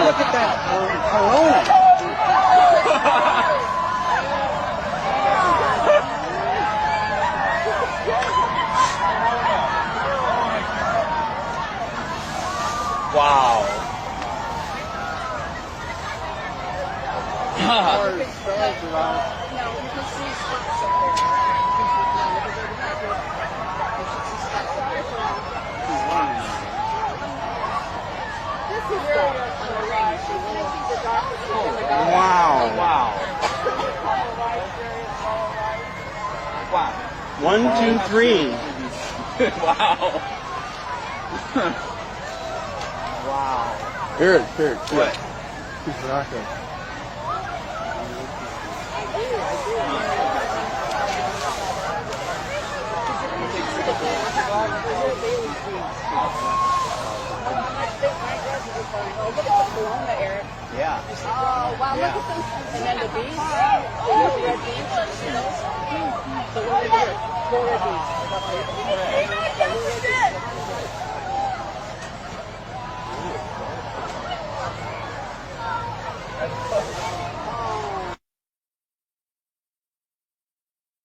Look at that Corona. Wow. Wow. Wow. Wow. 1, 2, 3. Wow. Wow. Here. What? He's rocking. Yeah. Oh, wow, look at them. And then the bees. The red bees. The red bees.